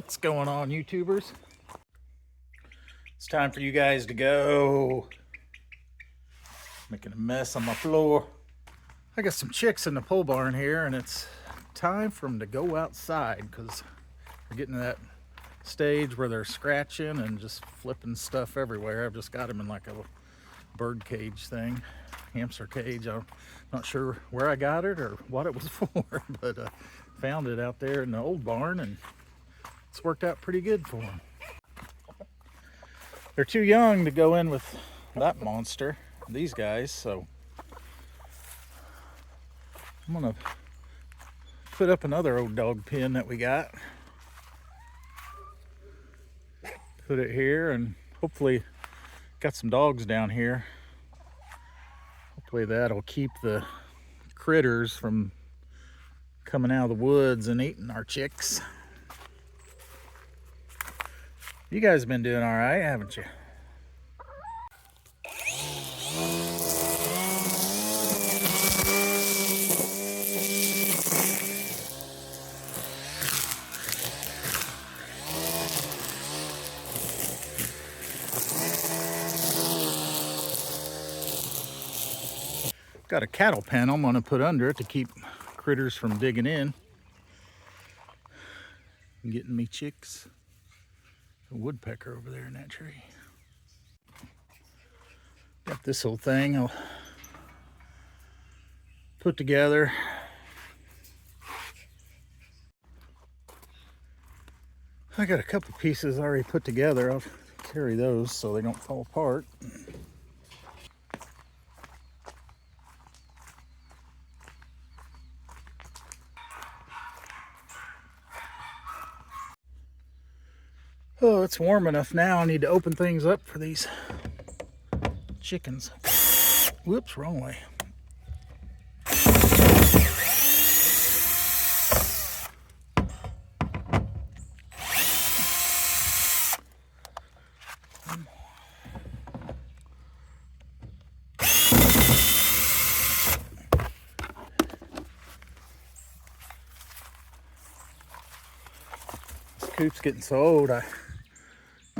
What's going on, YouTubers? It's time for you guys to go. Making a mess on my floor. I got some chicks in the pole barn here, and it's time for them to go outside because they're getting to that stage where they're scratching and just flipping stuff everywhere. I've just got them in like a bird cage thing, hamster cage. I'm not sure where I got it or what it was for, but found it out there in the old barn, and it's worked out pretty good for them. They're too young to go in with that monster, these guys, so I'm gonna put up another old dog pen that we got. Put it here, and hopefully got some dogs down here. Hopefully that'll keep the critters from coming out of the woods and eating our chicks. You guys have been doing all right, haven't you? Got a cattle pen I'm gonna put under it to keep critters from digging in and getting me chicks. A woodpecker over there in that tree. Got this whole thing I'll put together. I got a couple pieces already put together. I'll carry those so they don't fall apart. Oh, it's warm enough now. I need to open things up for these chickens. Whoops, wrong way. This coop's getting so old, I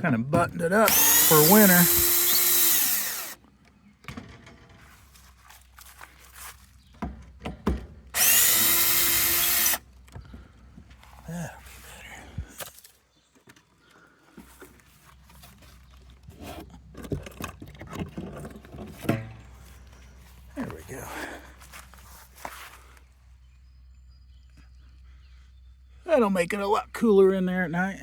kind of buttoned it up for winter. That'll be better. There we go. That'll make it a lot cooler in there at night.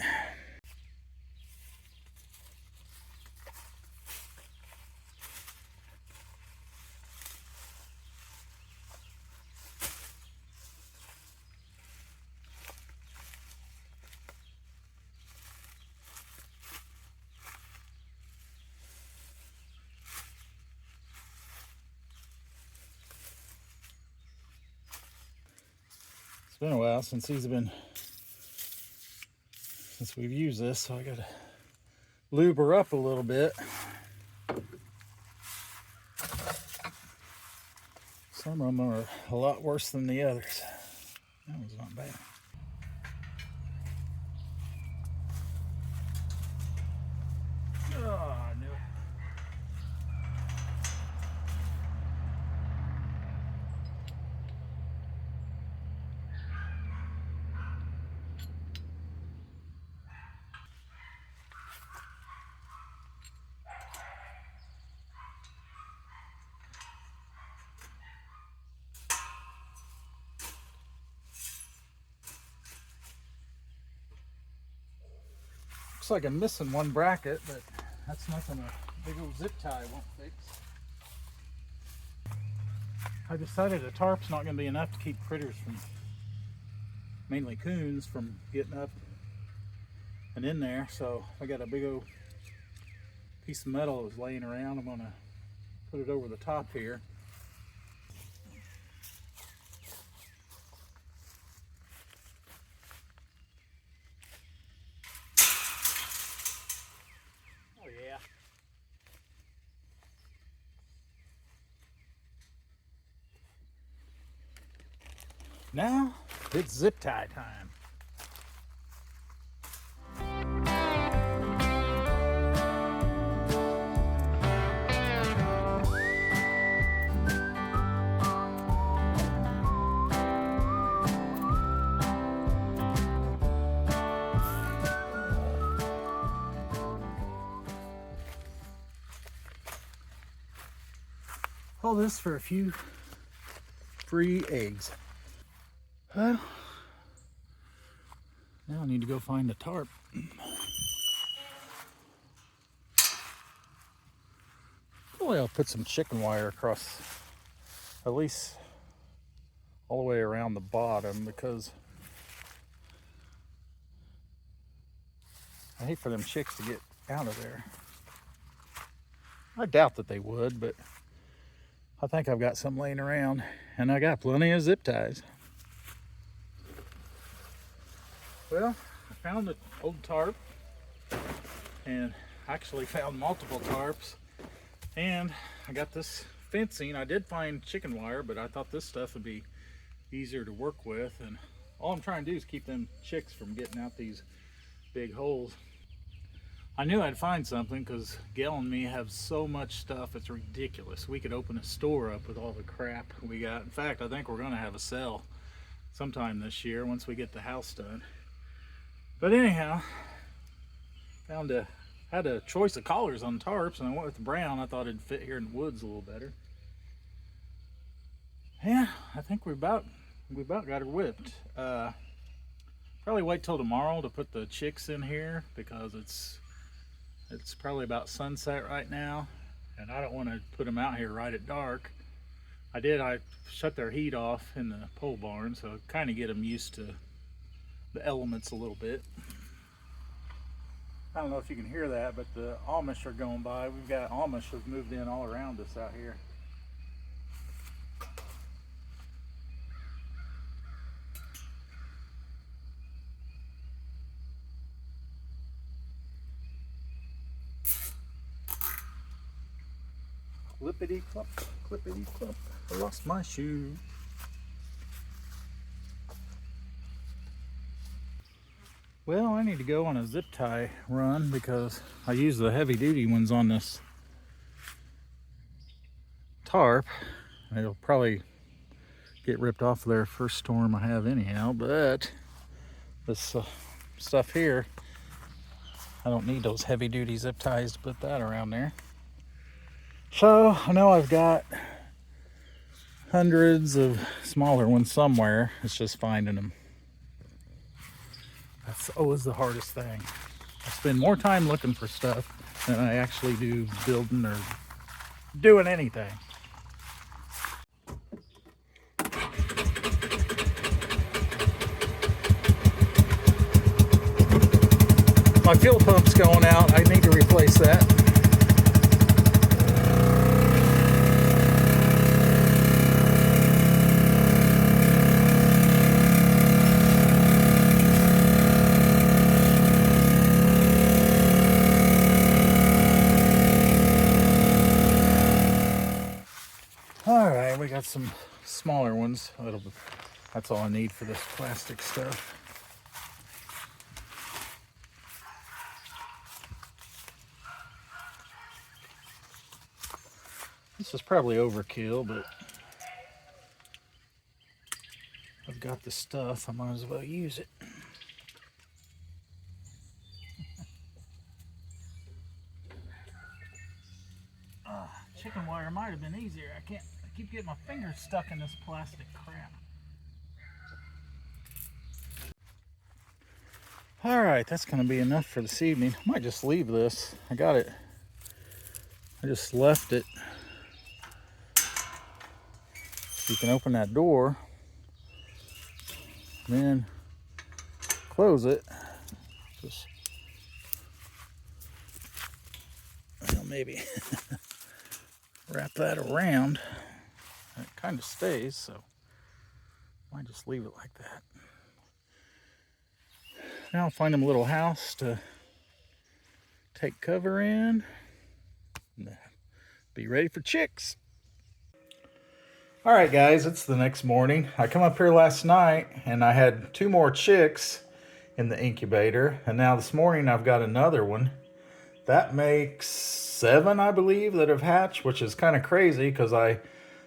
It's been a while since we've used this, so I gotta lube her up a little bit. Some of them are a lot worse than the others. That was not bad. Oh, I knew it. Looks like I'm missing one bracket, but that's nothing a big old zip tie won't fix. I decided a tarp's not going to be enough to keep critters from, mainly coons, from getting up and in there. So I got a big old piece of metal that was laying around. I'm going to put it over the top here. Oh yeah. Now it's zip tie time. All this for a few free eggs. Well, now I need to go find a tarp. Probably I'll put some chicken wire across, at least all the way around the bottom, because I hate for them chicks to get out of there. I doubt that they would, but I think I've got some laying around, and I got plenty of zip ties. Well, I found an old tarp, and actually found multiple tarps, and I got this fencing. I did find chicken wire, but I thought this stuff would be easier to work with, and all I'm trying to do is keep them chicks from getting out these big holes. I knew I'd find something because Gail and me have so much stuff, it's ridiculous. We could open a store up with all the crap we got. In fact, I think we're going to have a sale sometime this year once we get the house done. But anyhow, had a choice of colors on tarps, and I went with the brown. I thought it'd fit here in the woods a little better. Yeah, I think we about got her whipped. Probably wait till tomorrow to put the chicks in here because it's probably about sunset right now, and I don't want to put them out here right at dark. I shut their heat off in the pole barn, so kind of get them used to the elements a little bit. I don't know if you can hear that, but the Amish are going by. We've got Amish have moved in all around us out here. Clippity clop, clippity clop. I lost my shoe. Well, I need to go on a zip tie run because I use the heavy duty ones on this tarp. It'll probably get ripped off there first storm I have anyhow, but this stuff here, I don't need those heavy duty zip ties to put that around there. So I know I've got hundreds of smaller ones somewhere. It's just finding them. That's always the hardest thing. I spend more time looking for stuff than I actually do building or doing anything. My fuel pump's going out. I need to replace that. Alright, we got some smaller ones. That's all I need for this plastic stuff. This is probably overkill, but I've got the stuff. I might as well use it. Chicken wire might have been easier. I keep getting my fingers stuck in this plastic crap. All right, that's going to be enough for this evening. I might just leave this. I just left it. You can open that door, then close it. Just maybe wrap that around. It kind of stays, so I might just leave it like that. Now I'll find them a little house to take cover in. Be ready for chicks. All right, guys, it's the next morning. I come up here last night and I had 2 more chicks in the incubator, and now this morning I've got another one. That makes 7, I believe, that have hatched, which is kind of crazy because I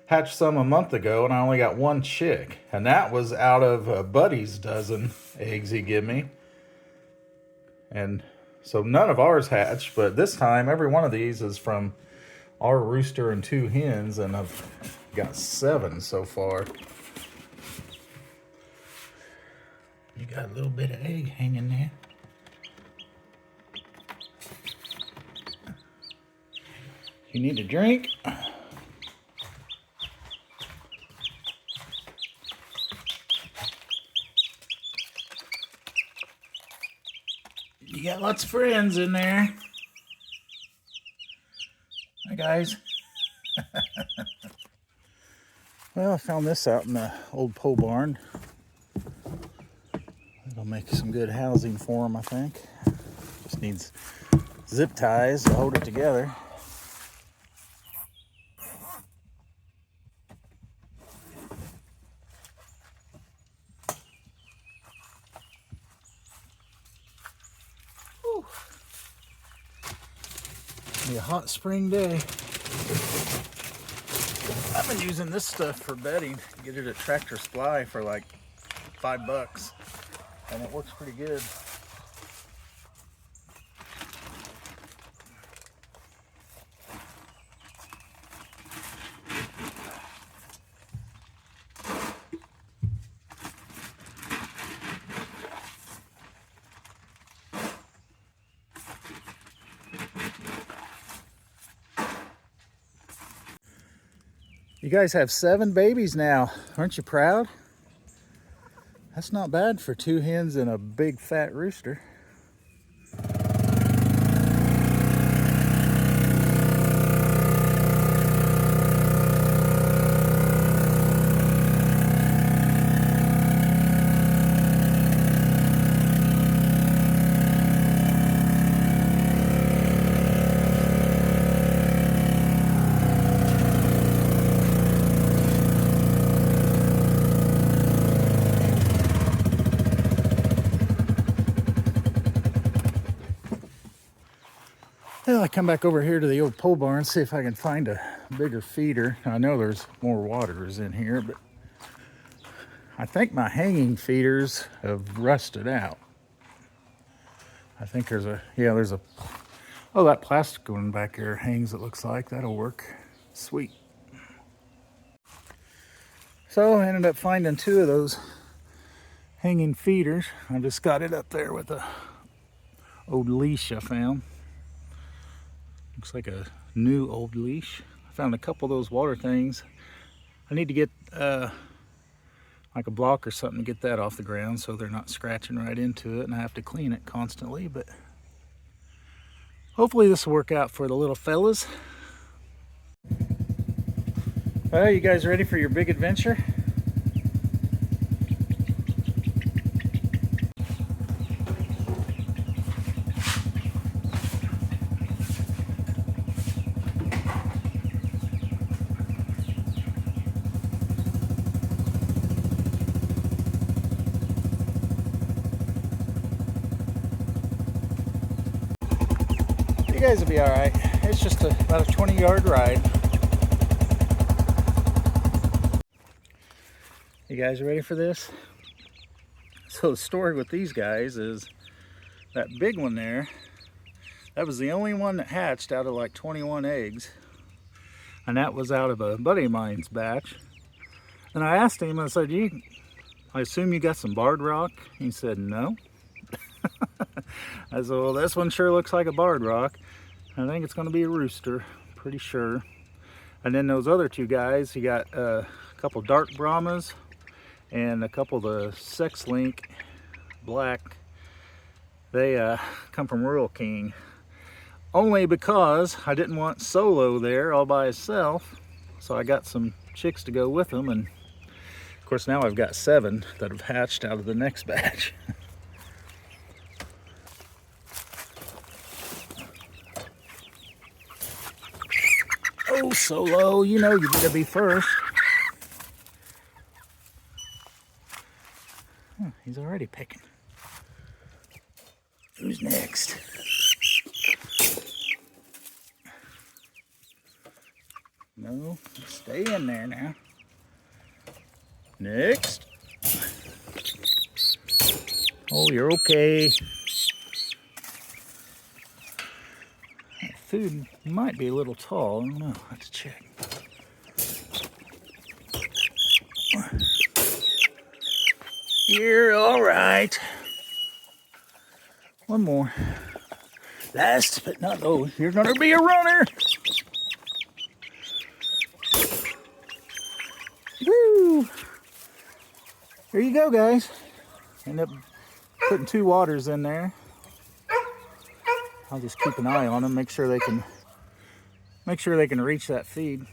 hatched some a month ago and I only got 1 chick, and that was out of Buddy's dozen eggs he gave me. And so none of ours hatched, but this time every one of these is from our rooster and 2 hens, and I've got 7 so far. You got a little bit of egg hanging there. You need a drink? You got lots of friends in there. Hi, guys. Well, I found this out in the old pole barn. It'll make some good housing for them, I think. Just needs zip ties to hold it together. Whew. Be a hot spring day. I've been using this stuff for bedding. Get it at Tractor Supply for like $5, and it works pretty good. You guys have 7 babies now. Aren't you proud? That's not bad for 2 hens and a big fat rooster. Well, I come back over here to the old pole barn, see if I can find a bigger feeder. I know there's more waters in here, but I think my hanging feeders have rusted out. I think there's a, oh, that plastic one back there hangs, it looks like. That'll work. Sweet. So I ended up finding 2 of those hanging feeders. I just got it up there with a old leash I found. Looks like a new old leash. I found a couple of those water things. I need to get like a block or something to get that off the ground so they're not scratching right into it, and I have to clean it constantly, but hopefully this will work out for the little fellas. Well, you guys ready for your big adventure? You guys will be all right. It's just about a 20-yard ride. You guys ready for this? So the story with these guys is that big one there, that was the only one that hatched out of like 21 eggs. And that was out of a buddy of mine's batch. And I asked him, I said, I assume you got some barred rock? He said, no. I said, well, this one sure looks like a barred rock. I think it's going to be a rooster, pretty sure. And then those other 2 guys, he got a couple dark Brahmas and a couple of the sex link black. They come from Rural King. Only because I didn't want Solo there all by himself, so I got some chicks to go with him, and of course now I've got 7 that have hatched out of the next batch. Oh, Solo, you know you gotta be first. Huh, he's already picking. Who's next? No, stay in there now. Next. Oh, you're okay. food might be a little tall. I don't know. Let's check. You're all right. One more. Last but not least, you're gonna be a runner. Woo! Here you go, guys. End up putting 2 waters in there. I'll just keep an eye on them, make sure they can reach that feed.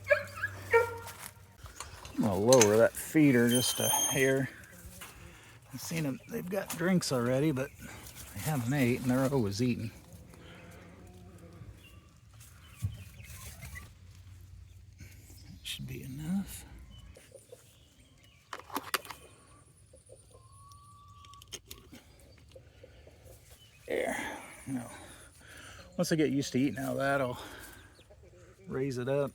I'm gonna lower that feeder just a hair. I've seen them, they've got drinks already, but they haven't ate, and they're always eating. That should be enough. There. Now, once I get used to eating out of that, I'll raise it up.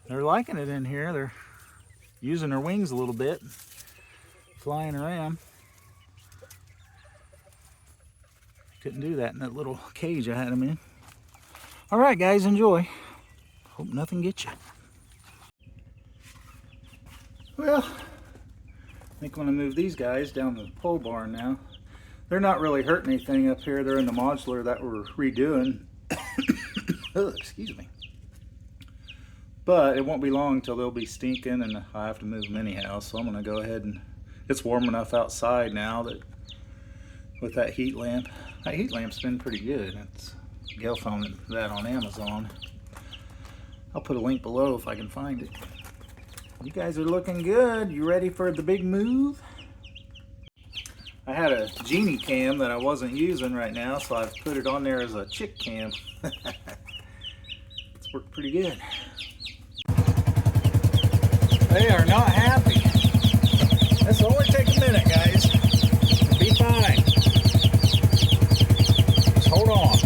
They're liking it in here. They're using their wings a little bit, flying around. Couldn't do that in that little cage I had them in. All right, guys, enjoy. Hope nothing gets you. Well, I think I'm gonna move these guys down to the pole barn now. They're not really hurting anything up here. They're in the modular that we're redoing. Oh, excuse me. But it won't be long until they'll be stinking and I have to move them anyhow. So I'm gonna go ahead and, it's warm enough outside now that with that heat lamp. That heat lamp's been pretty good. It's Gail found that on Amazon. I'll put a link below if I can find it. You guys are looking good. You ready for the big move? I had a genie cam that I wasn't using right now, so I've put it on there as a chick cam. It's worked pretty good. They are not happy. This will only take a minute, guys. It'll be fine. Just hold on.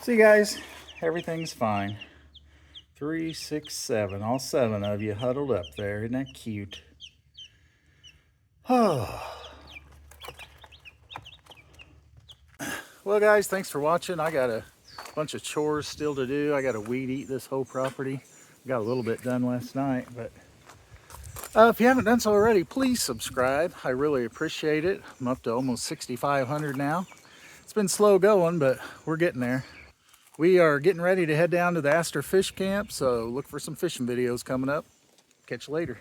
See, guys, everything's fine. 3, 6, 7, all 7 of you huddled up there. Isn't that cute? Oh. Well, guys, thanks for watching. I got a bunch of chores still to do. I got to weed eat this whole property. Got a little bit done last night, but if you haven't done so already, please subscribe. I really appreciate it. I'm up to almost 6,500 now. It's been slow going, but we're getting there. We are getting ready to head down to the Astor Fish Camp, so look for some fishing videos coming up. Catch you later.